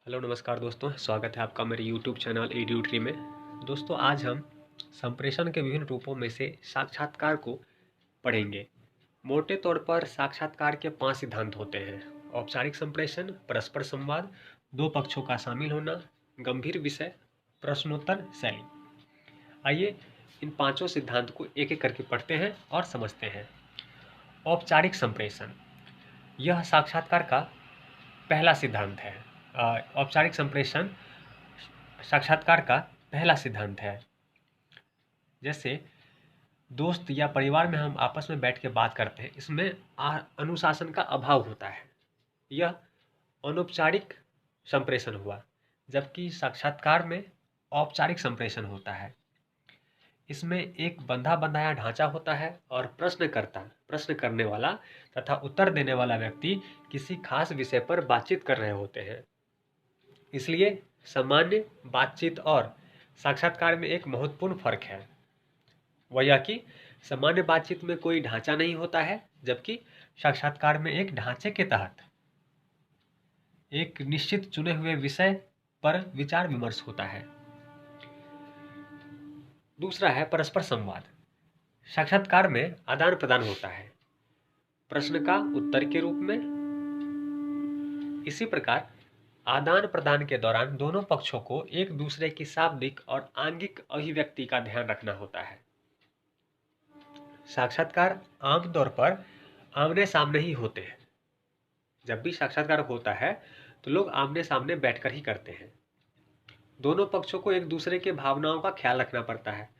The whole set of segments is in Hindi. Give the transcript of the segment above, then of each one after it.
हेलो नमस्कार दोस्तों, स्वागत है आपका मेरे यूट्यूब चैनल एड्यूट्री में। दोस्तों, आज हम संप्रेषण के विभिन्न रूपों में से साक्षात्कार को पढ़ेंगे। मोटे तौर पर साक्षात्कार के 5 सिद्धांत होते हैं। औपचारिक संप्रेषण, परस्पर संवाद, दो पक्षों का शामिल होना, गंभीर विषय, प्रश्नोत्तर शैली। आइए इन पांचों सिद्धांत को एक एक करके पढ़ते हैं और समझते हैं। औपचारिक संप्रेषण, यह साक्षात्कार का पहला सिद्धांत है। औपचारिक संप्रेषण साक्षात्कार का पहला सिद्धांत है। जैसे दोस्त या परिवार में हम आपस में बैठ के बात करते हैं, इसमें अनुशासन का अभाव होता है। यह अनौपचारिक संप्रेषण हुआ, जबकि साक्षात्कार में औपचारिक संप्रेषण होता है। इसमें एक बंधा बंधाया ढांचा होता है और प्रश्न करने वाला तथा उत्तर देने वाला व्यक्ति किसी खास विषय पर बातचीत कर रहे होते हैं। इसलिए सामान्य बातचीत और साक्षात्कार में एक महत्वपूर्ण फर्क है। वह यह कि सामान्य बातचीत में कोई ढांचा नहीं होता है, जबकि साक्षात्कार में एक ढांचे के तहत एक निश्चित चुने हुए विषय पर विचार विमर्श होता है। दूसरा है परस्पर संवाद। साक्षात्कार में आदान प्रदान होता है, प्रश्न का उत्तर के रूप में। इसी प्रकार आदान प्रदान के दौरान दोनों पक्षों को एक दूसरे की शाब्दिक और आंगिक अभिव्यक्ति का ध्यान रखना होता है। साक्षात्कार आमतौर पर आमने सामने ही होते हैं। जब भी साक्षात्कार होता है तो लोग आमने सामने बैठकर ही करते हैं। दोनों पक्षों को एक दूसरे के भावनाओं का ख्याल रखना पड़ता है।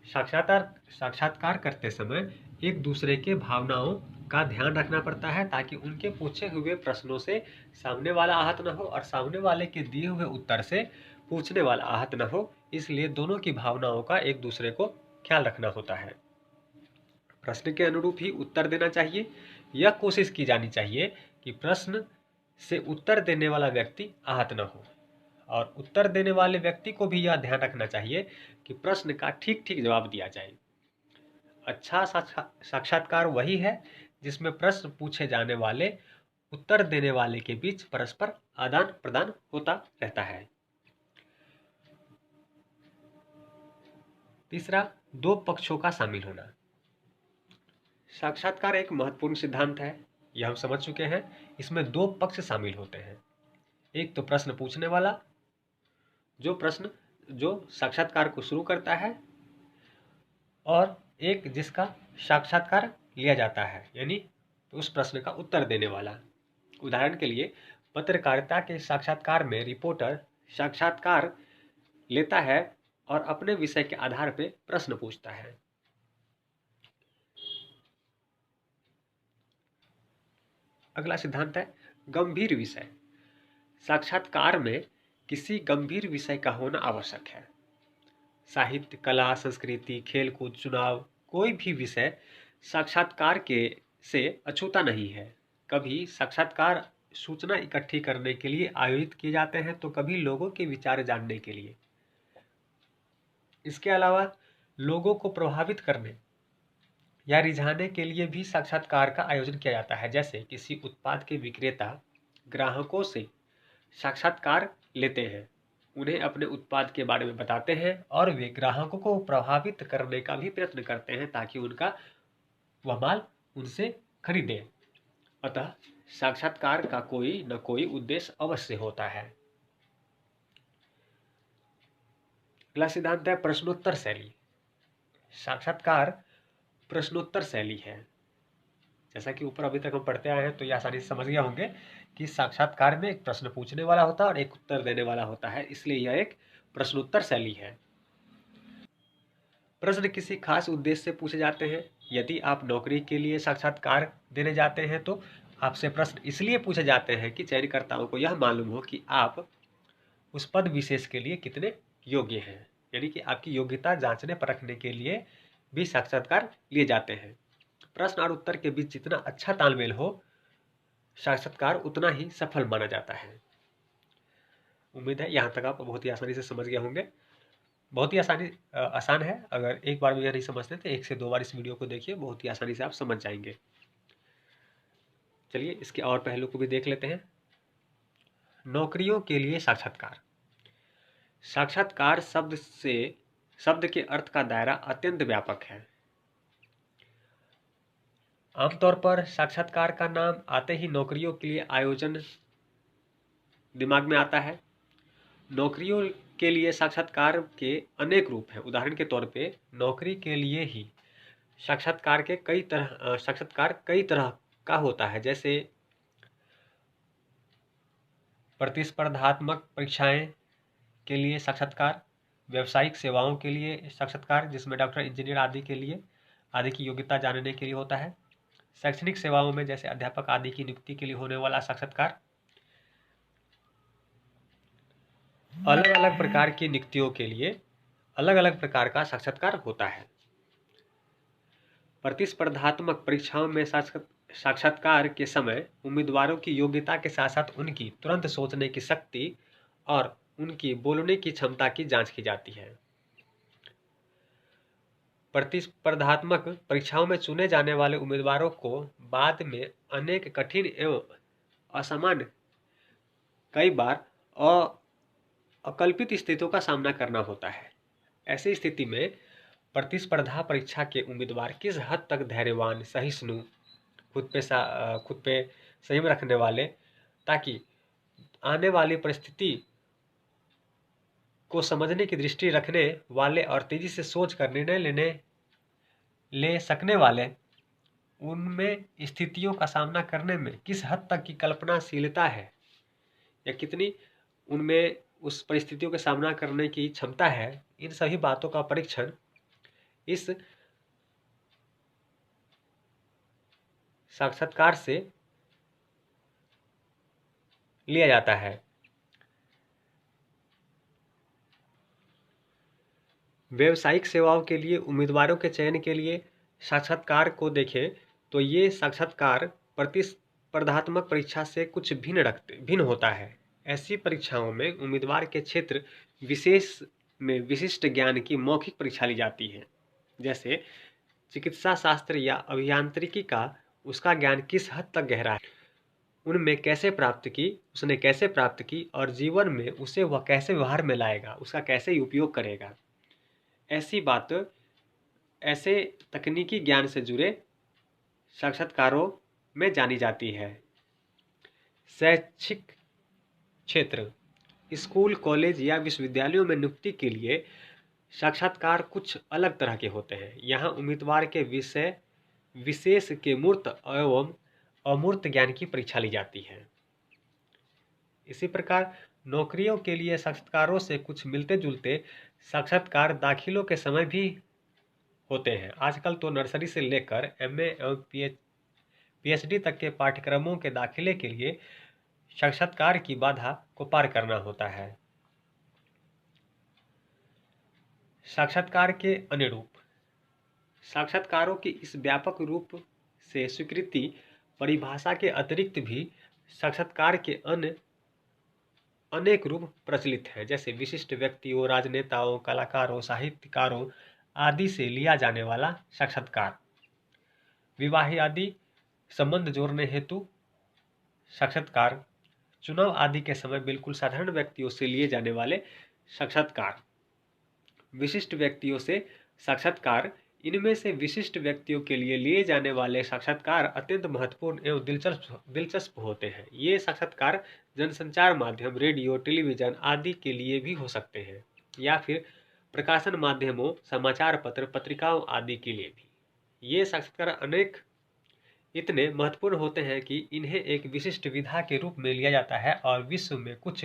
साक्षात्कार करते समय एक दूसरे के भावनाओं का ध्यान रखना पड़ता है, ताकि उनके पूछे हुए प्रश्नों से सामने वाला आहत न हो और सामने वाले के दिए हुए उत्तर से पूछने वाला आहत न हो। इसलिए दोनों की भावनाओं का एक दूसरे को ख्याल रखना होता है। प्रश्न के अनुरूप ही उत्तर देना चाहिए। यह कोशिश की जानी चाहिए कि प्रश्न से उत्तर देने वाला व्यक्ति आहत न हो, और उत्तर देने वाले व्यक्ति को भी यह ध्यान रखना चाहिए कि प्रश्न का ठीक ठीक जवाब दिया जाए। अच्छा साक्षात्कार वही है जिसमें प्रश्न पूछे जाने वाले उत्तर देने वाले के बीच परस्पर आदान प्रदान होता रहता है। तीसरा, दो पक्षों का शामिल होना। साक्षात्कार एक महत्वपूर्ण सिद्धांत है, यह हम समझ चुके हैं। इसमें दो पक्ष शामिल होते हैं। एक तो प्रश्न पूछने वाला, जो साक्षात्कार को शुरू करता है, और एक जिसका साक्षात्कार लिया जाता है, यानी उस प्रश्न का उत्तर देने वाला। उदाहरण के लिए, पत्रकारिता के साक्षात्कार में रिपोर्टर साक्षात्कार लेता है और अपने विषय के आधार पर प्रश्न पूछता है। अगला सिद्धांत है गंभीर विषय। साक्षात्कार में किसी गंभीर विषय का होना आवश्यक है। साहित्य, कला, संस्कृति, खेलकूद, चुनाव, कोई भी विषय साक्षात्कार के से अछूता नहीं है। कभी साक्षात्कार सूचना इकट्ठी करने के लिए आयोजित किए जाते हैं, तो कभी लोगों के विचार जानने के लिए। इसके अलावा लोगों को प्रभावित करने या रिझाने के लिए भी साक्षात्कार का आयोजन किया जाता है। जैसे किसी उत्पाद के विक्रेता ग्राहकों से साक्षात्कार लेते हैं, उन्हें अपने उत्पाद के बारे में बताते हैं और वे ग्राहकों को प्रभावित करने का भी प्रयत्न करते हैं, ताकि वह माल उनसे खरीदे। अतः साक्षात्कार का कोई न कोई उद्देश्य अवश्य होता है। अगला सिद्धांत है प्रश्नोत्तर शैली। साक्षात्कार प्रश्नोत्तर शैली है। जैसा कि ऊपर अभी तक हम पढ़ते आए हैं, तो ये आसानी से समझ गए होंगे कि साक्षात्कार में एक प्रश्न पूछने वाला होता है और एक उत्तर देने वाला होता है, इसलिए यह एक प्रश्नोत्तर शैली है। प्रश्न किसी खास उद्देश्य से पूछे जाते हैं। यदि आप नौकरी के लिए साक्षात्कार देने जाते हैं, तो आपसे प्रश्न इसलिए पूछे जाते हैं कि चयनकर्ताओं को यह मालूम हो कि आप उस पद विशेष के लिए कितने योग्य हैं, यानी कि आपकी योग्यता जांचने परखने के लिए भी साक्षात्कार लिए जाते हैं। प्रश्न और उत्तर के बीच जितना अच्छा तालमेल हो, साक्षात्कार उतना ही सफल माना जाता है। उम्मीद है यहाँ तक आप बहुत ही आसानी से समझ गए होंगे। बहुत ही आसान है। अगर एक बार में यह नहीं समझते तो 1 से 2 बार इस वीडियो को देखिए, बहुत ही आसानी से आप समझ जाएंगे। चलिए इसके और पहलू को भी देख लेते हैं। नौकरियों के लिए साक्षात्कार। साक्षात्कार शब्द के अर्थ का दायरा अत्यंत व्यापक है। आमतौर पर साक्षात्कार का नाम आते ही नौकरियों के लिए आयोजन दिमाग में आता है। नौकरियों के लिए साक्षात्कार के अनेक रूप हैं। उदाहरण के तौर पे नौकरी के लिए ही साक्षात्कार कई तरह का होता है, जैसे प्रतिस्पर्धात्मक परीक्षाएं के लिए साक्षात्कार, व्यावसायिक सेवाओं के लिए साक्षात्कार जिसमें डॉक्टर, इंजीनियर आदि की योग्यता जानने के लिए होता है। शैक्षणिक सेवाओं में जैसे अध्यापक आदि की नियुक्ति के लिए होने वाला साक्षात्कार। अलग अलग प्रकार की नियुक्तियों के लिए अलग अलग प्रकार का साक्षात्कार होता है। प्रतिस्पर्धात्मक परीक्षाओं में साक्षात्कार के समय उम्मीदवारों की योग्यता के साथ साथ उनकी तुरंत सोचने की शक्ति और उनकी बोलने की क्षमता की जांच की जाती है। प्रतिस्पर्धात्मक परीक्षाओं में चुने जाने वाले उम्मीदवारों को बाद में अनेक कठिन एवं असामान्य, कई बार अकल्पित स्थितियों का सामना करना होता है। ऐसी स्थिति में प्रतिस्पर्धा परीक्षा के उम्मीदवार किस हद तक धैर्यवान, सहिष्णु, खुद पे संयम रखने वाले, ताकि आने वाली परिस्थिति को समझने की दृष्टि रखने वाले और तेजी से सोच कर निर्णय ले सकने वाले, उनमें स्थितियों का सामना करने में किस हद तक की कल्पनाशीलता है या कितनी उनमें उस परिस्थितियों का सामना करने की क्षमता है, इन सभी बातों का परीक्षण इस साक्षात्कार से लिया जाता है। व्यावसायिक सेवाओं के लिए उम्मीदवारों के चयन के लिए साक्षात्कार को देखें तो ये साक्षात्कार प्रतिस्पर्धात्मक परीक्षा से कुछ भिन्न होता है। ऐसी परीक्षाओं में उम्मीदवार के क्षेत्र विशेष में विशिष्ट ज्ञान की मौखिक परीक्षा ली जाती है, जैसे चिकित्सा शास्त्र या अभियांत्रिकी का उसका ज्ञान किस हद तक गहरा है, उसने कैसे प्राप्त की और जीवन में उसे वह कैसे व्यवहार में लाएगा, उसका कैसे उपयोग करेगा। ऐसे तकनीकी ज्ञान से जुड़े साक्षात्कारों में जानी जाती है। शैक्षिक क्षेत्र, स्कूल, कॉलेज या विश्वविद्यालयों में नियुक्ति के लिए साक्षात्कार कुछ अलग तरह के होते हैं। यहाँ उम्मीदवार के विषय विशेष के मूर्त एवं अमूर्त ज्ञान की परीक्षा ली जाती है। इसी प्रकार नौकरियों के लिए साक्षात्कारों से कुछ मिलते जुलते साक्षात्कार दाखिलों के समय भी होते हैं। आजकल तो नर्सरी से लेकर एमए एवं पीएचडी तक के पाठ्यक्रमों के दाखिले के लिए साक्षात्कार की बाधा को पार करना होता है। साक्षात्कार के अन्य रूप। साक्षात्कारों की इस व्यापक रूप से स्वीकृति परिभाषा के अतिरिक्त भी साक्षात्कार के अन्य अनेक रूप प्रचलित हैं, जैसे विशिष्ट व्यक्तियों, राजनेताओं, कलाकारों, साहित्यकारों आदि से लिया जाने वाला साक्षात्कार, विवाह आदि संबंध जोड़ने हेतु साक्षात्कार, चुनाव आदि के समय बिल्कुल साधारण व्यक्तियों से लिए जाने वाले साक्षात्कार, विशिष्ट व्यक्तियों से साक्षात्कार। इनमें से विशिष्ट व्यक्तियों के लिए जाने वाले साक्षात्कार अत्यंत महत्वपूर्ण एवं दिलचस्प होते हैं। ये साक्षात्कार जनसंचार माध्यम, रेडियो, टेलीविजन आदि के लिए भी हो सकते हैं या फिर प्रकाशन माध्यमों, समाचार पत्र, पत्रिकाओं आदि के लिए भी। ये साक्षात्कार इतने महत्वपूर्ण होते हैं कि इन्हें एक विशिष्ट विधा के रूप में लिया जाता है और विश्व में कुछ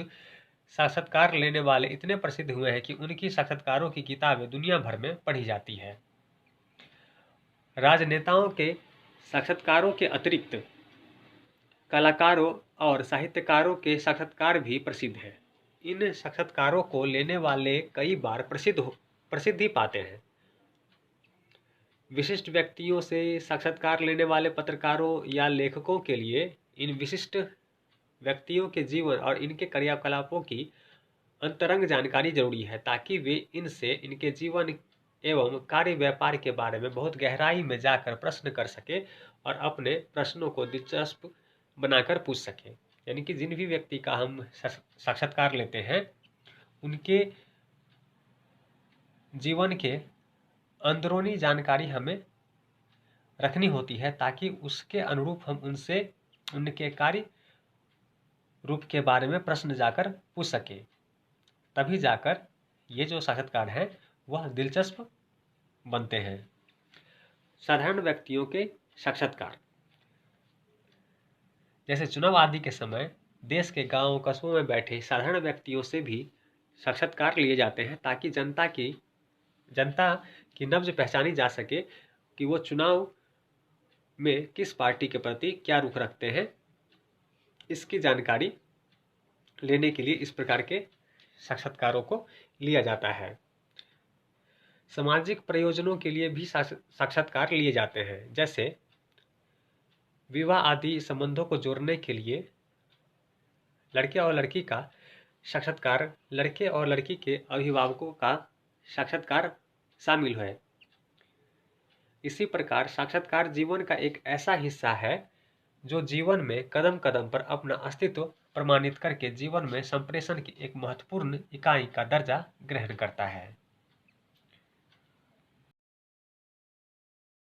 साक्षात्कार लेने वाले इतने प्रसिद्ध हुए हैं कि उनकी साक्षात्कारों की किताबें दुनिया भर में पढ़ी जाती है। राजनेताओं के साक्षात्कारों के अतिरिक्त कलाकारों और साहित्यकारों के साक्षात्कार भी प्रसिद्ध हैं। इन साक्षात्कारों को लेने वाले कई बार प्रसिद्धि पाते हैं। विशिष्ट व्यक्तियों से साक्षात्कार लेने वाले पत्रकारों या लेखकों के लिए इन विशिष्ट व्यक्तियों के जीवन और इनके क्रियाकलापों की अंतरंग जानकारी जरूरी है, ताकि वे इनसे इनके जीवन एवं कार्य व्यापार के बारे में बहुत गहराई में जाकर प्रश्न कर सके और अपने प्रश्नों को दिलचस्प बनाकर पूछ सके। यानी कि जिन भी व्यक्ति का हम साक्षात्कार लेते हैं उनके जीवन के अंदरूनी जानकारी हमें रखनी होती है, ताकि उसके अनुरूप हम उनसे उनके कार्य रूप के बारे में प्रश्न जाकर पूछ सके। तभी जाकर ये जो साक्षात्कार है वह दिलचस्प बनते हैं। साधारण व्यक्तियों के साक्षात्कार, जैसे चुनाव आदि के समय देश के गांव कस्बों में बैठे साधारण व्यक्तियों से भी साक्षात्कार लिए जाते हैं, ताकि जनता की नब्ज पहचानी जा सके कि वो चुनाव में किस पार्टी के प्रति क्या रुख रखते हैं। इसकी जानकारी लेने के लिए इस प्रकार के साक्षात्कारों को लिया जाता है। सामाजिक प्रयोजनों के लिए भी साक्षात्कार लिए जाते हैं, जैसे विवाह आदि संबंधों को जोड़ने के लिए लड़के और लड़की का साक्षात्कार, लड़के और लड़की के अभिभावकों का साक्षात्कार शामिल है। इसी प्रकार साक्षात्कार जीवन का एक ऐसा हिस्सा है जो जीवन में कदम कदम पर अपना अस्तित्व प्रमाणित करके जीवन में संप्रेषण की एक महत्वपूर्ण इकाई का दर्जा ग्रहण करता है।